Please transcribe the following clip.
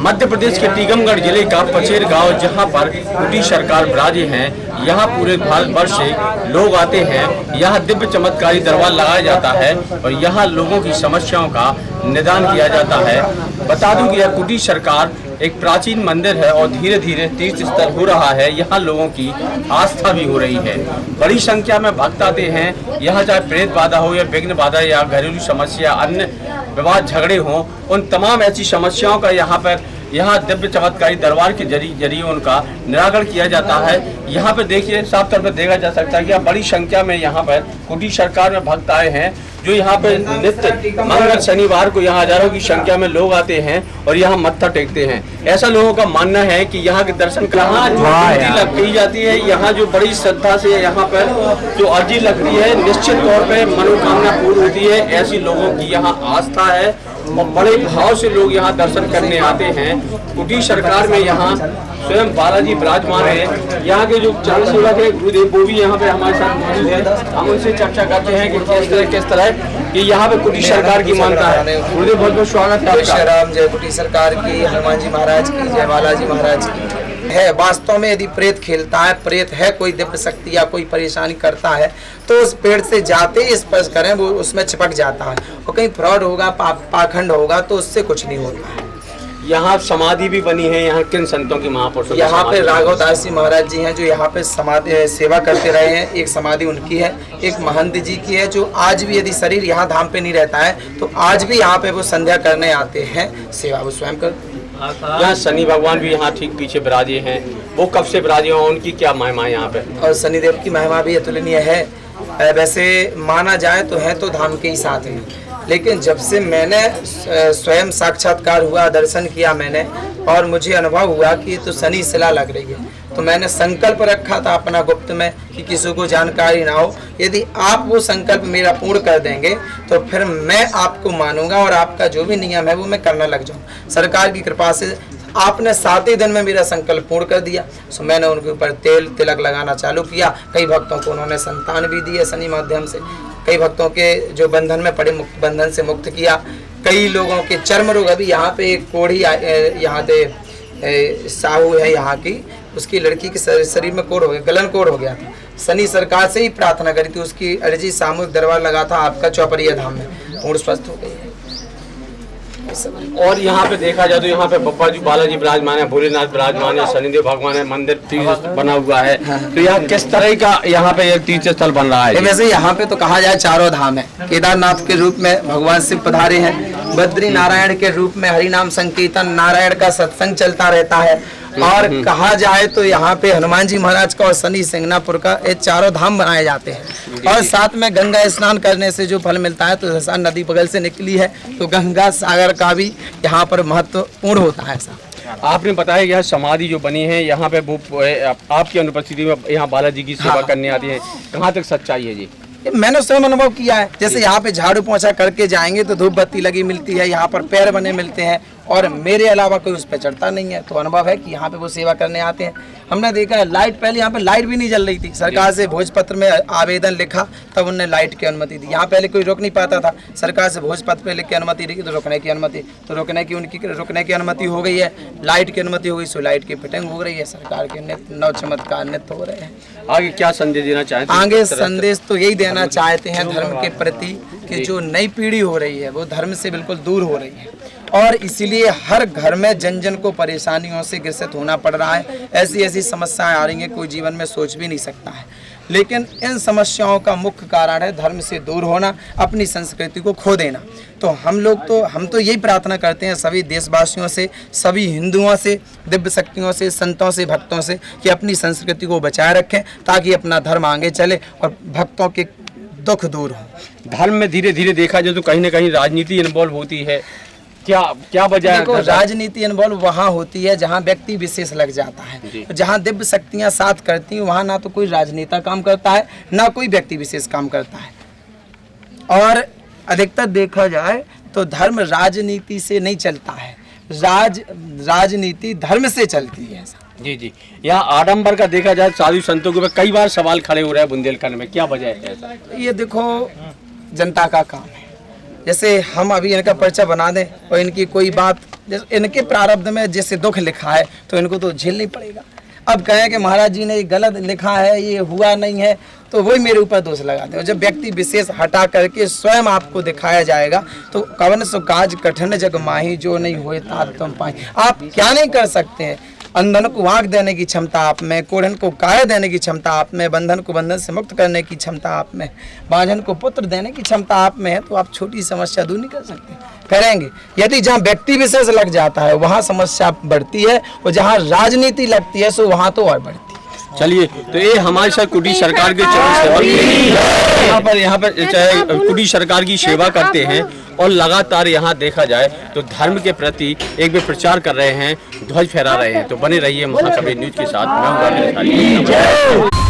मध्य प्रदेश के टीकमगढ़ जिले का पचेर गांव, जहां पर कुटी सरकार विराजे हैं, यहां पूरे भारतवर्ष से लोग आते हैं। यहां दिव्य चमत्कारी दरबार लगाया जाता है और यहां लोगों की समस्याओं का निदान किया जाता है। बता दूं कि यह कुटी सरकार एक प्राचीन मंदिर है और धीरे धीरे तीर्थ स्थल हो रहा है। यहाँ लोगों की आस्था भी हो रही है। बड़ी संख्या में भक्त आते हैं। यहाँ चाहे प्रेत बाधा हो या विघ्न बाधा या घरेलू समस्या, अन्य विवाद झगड़े हों, उन तमाम ऐसी समस्याओं का यहाँ दिव्य चमत्कारी दरबार के जरिए उनका निराकरण किया जाता है। यहाँ पे देखिए, साफ तौर पर देखा जा सकता है कि बड़ी संख्या में यहाँ पर कुटी सरकार में भक्त आए हैं, जो यहाँ पे नित्य मंगल शनिवार को यहाँ हजारों की संख्या में लोग आते हैं और यहाँ मत्था टेकते हैं। ऐसा लोगों का मानना है कि यहाँ के दर्शन यहाँ जो अर्जी की जाती है, यहाँ जो बड़ी श्रद्धा से यहाँ पर जो अर्जी लगती है, निश्चित तौर पे मनोकामना पूर्ण होती है। ऐसी लोगों की यहाँ आस्था है और बड़े भाव से लोग यहाँ दर्शन करने आते हैं। कुटी सरकार में यहाँ स्वयं बालाजी विराजमान है। यहाँ के जो चरण सेवक है गुरुदेव, वो भी यहाँ पे हमारे साथ मौजूद है। हम उनसे चर्चा करते हैं कि किस तरह कि यहाँ पे कुटी सरकार की मानता है। गुरुदेव, बहुत बहुत स्वागत है आपका। राम जय कुटी सरकार की, हनुमान जी महाराज की जय, बालाजी महाराज की है। वास्तव में यदि प्रेत खेलता है, प्रेत है, कोई दिव्य शक्ति या कोई परेशानी करता है, तो उस पेड़ से जाते ही स्पर्श करें, वो उसमें चिपक जाता है और कहीं फ्रॉड होगा, पाखंड होगा, तो उससे कुछ नहीं होता है। यहाँ समाधि भी बनी है। यहाँ किन संतों की, महापुरुषों? यहाँ पे राघव दास जी महाराज जी हैं, जो यहाँ पे समाधि सेवा करते रहे हैं। एक समाधि उनकी है, एक महंत जी की है, जो आज भी यदि शरीर यहाँ धाम पे नहीं रहता है तो आज भी यहाँ पे वो संध्या करने आते हैं, सेवा वो स्वयं करते हैं। यहाँ शनि भगवान भी यहाँ ठीक पीछे विराजे हैं। वो कब से विराजे हैं, उनकी क्या महिमा है यहाँ पे? और शनिदेव की महिमा भी अतुलनीय है। वैसे माना जाए तो है तो धाम के ही साथ है, लेकिन जब से मैंने स्वयं साक्षात्कार हुआ, दर्शन किया मैंने, और मुझे अनुभव हुआ कि ये तो शनि शिला लग रही है, तो मैंने संकल्प रखा था अपना गुप्त में कि किसी को जानकारी ना हो। यदि आप वो संकल्प मेरा पूर्ण कर देंगे तो फिर मैं आपको मानूंगा और आपका जो भी नियम है वो मैं करने लग जाऊँ। सरकार की कृपा से आपने 7 ही दिन में मेरा संकल्प पूर्ण कर दिया। सो मैंने उनके ऊपर तेल तिलक लगाना चालू किया। कई भक्तों को उन्होंने संतान भी दी है शनि माध्यम से। कई भक्तों के जो बंधन में पड़े बंधन से मुक्त किया। कई लोगों के चर्म रोग, अभी यहाँ पे एक कोढ़ी यहाँ पे साहू है यहाँ की, उसकी लड़की के शरीर में कोढ़ हो गया, गलन कोढ़ हो गया था। शनि सरकार से ही प्रार्थना करी थी, उसकी अर्जी सामूहिक दरबार लगा था आपका चौपरिया धाम में, पूर्ण स्वस्थ हो गई है। और यहाँ पे देखा जाए तो यहाँ पे बप्पा जी बालाजी विराजमान है, भोलेनाथ विराजमान है, शनिदेव भगवान है, मंदिर तीर्थ बना हुआ है। तो यहाँ किस तरह का यहाँ पे एक तीर्थ स्थल बन रहा है? वैसे यहाँ पे तो कहा जाए चारों धाम है। केदारनाथ के रूप में भगवान शिव पधारे हैं, बद्री नारायण के रूप में हरिनाम संकीर्तन, नारायण का सत्संग चलता रहता है, और कहा जाए तो यहाँ पे हनुमान जी महाराज का और शनि सिंगनापुर का, ये चारों धाम बनाए जाते हैं। और साथ में गंगा स्नान करने से जो फल मिलता है, तो जैसा नदी बगल से निकली है तो गंगा सागर का भी यहाँ पर महत्वपूर्ण होता है। ऐसा आपने बताया कि यह समाधि जो बनी है यहाँ पे, वो आपकी अनुपस्थिति में यहाँ बालाजी की सेवा करने आती है, कहाँ तक सच्चाई है जी? मैंने स्वयं अनुभव किया है। जैसे यहाँ पे झाड़ू पोछा करके जाएंगे तो धूप बत्ती लगी मिलती है, यहाँ पर पैर बने मिलते हैं, और मेरे अलावा कोई उस पर चढ़ता नहीं है। तो अनुभव है कि यहाँ पे वो सेवा करने आते हैं। हमने देखा है लाइट, पहले यहाँ पे लाइट भी नहीं जल रही थी। सरकार से भोजपत्र में आवेदन लिखा, तब उन्होंने लाइट की अनुमति दी। यहाँ पहले कोई रोक नहीं पाता था, सरकार से भोजपत्र पे लिख के अनुमति दी तो रोकने की अनुमति, तो रोकने की अनुमति हो गई है, लाइट की अनुमति हो गई, सो लाइट की फिटिंग हो रही है। सरकार के नित्य नव चमत्कार नित्य हो रहे हैं। आगे क्या संदेश देना चाहते हैं? आगे संदेश तो यही देना चाहते हैं धर्म के प्रति, कि जो नई पीढ़ी हो रही है वो धर्म से बिल्कुल दूर हो रही है, और इसीलिए हर घर में जन जन को परेशानियों से ग्रसित होना पड़ रहा है। ऐसी ऐसी समस्याएं आ रही हैं, कोई जीवन में सोच भी नहीं सकता है। लेकिन इन समस्याओं का मुख्य कारण है धर्म से दूर होना, अपनी संस्कृति को खो देना। तो हम तो यही प्रार्थना करते हैं सभी देशवासियों से, सभी हिंदुओं से, दिव्य शक्तियों से, संतों से, भक्तों से, कि अपनी संस्कृति को बचाए रखें ताकि अपना धर्म आगे चले और भक्तों के दुख दूर हो। धर्म में धीरे धीरे देखा जाए तो कहीं ना कहीं राजनीति इन्वॉल्व होती है, क्या वजह है? देखो, राजनीति इन्वॉल्व वहाँ होती है जहाँ व्यक्ति विशेष लग जाता है। जहाँ दिव्य शक्तियाँ साथ करती हैं वहाँ ना तो कोई राजनेता काम करता है, ना कोई व्यक्ति विशेष काम करता है। और अधिकतर देखा जाए तो धर्म राजनीति से नहीं चलता है, राजनीति धर्म से चलती है। जी जी, यहाँ आडंबर का देखा जाए साधु संतों के ऊपर कई बार सवाल खड़े हो रहे हैं बुंदेलखंड में, क्या वजह है ऐसा? ये देखो, जनता का काम है। जैसे हम अभी इनका पर्चा बना दें और इनकी कोई बात जैसे इनके प्रारब्ध में जैसे दुख लिखा है तो इनको तो झेलना ही पड़ेगा। अब कहें कि महाराज जी ने गलत लिखा है, ये हुआ नहीं है, तो वही मेरे ऊपर दोष लगाते हैं। जब व्यक्ति विशेष हटा करके स्वयं आपको दिखाया जाएगा तो कवन सो काज कठिन जग माही, जो नहीं होए तात तुम पाई। आप क्या नहीं कर सकते हैं? अंधन को आँख देने की क्षमता आप में, कोढ़न को काया देने की क्षमता आप में, बंधन को बंधन से मुक्त करने की क्षमता आप में, बांझन को पुत्र देने की क्षमता आप में है। तो आप छोटी समस्या दूर नहीं कर सकते, करेंगे। यदि जहाँ व्यक्ति विशेष लग जाता है वहाँ समस्या बढ़ती है, और जहाँ राजनीति लगती है सो वहाँ तो और बढ़ती है। चलिए, तो ये हमारे साथ कुटी सरकार के चरण सेवक यहाँ पर चाहे कुटी सरकार की सेवा करते हैं और लगातार यहाँ देखा जाए तो धर्म के प्रति एक वे प्रचार कर रहे हैं, ध्वज फहरा रहे हैं। तो बने रहिए महाकवि न्यूज के साथ। मैं हूं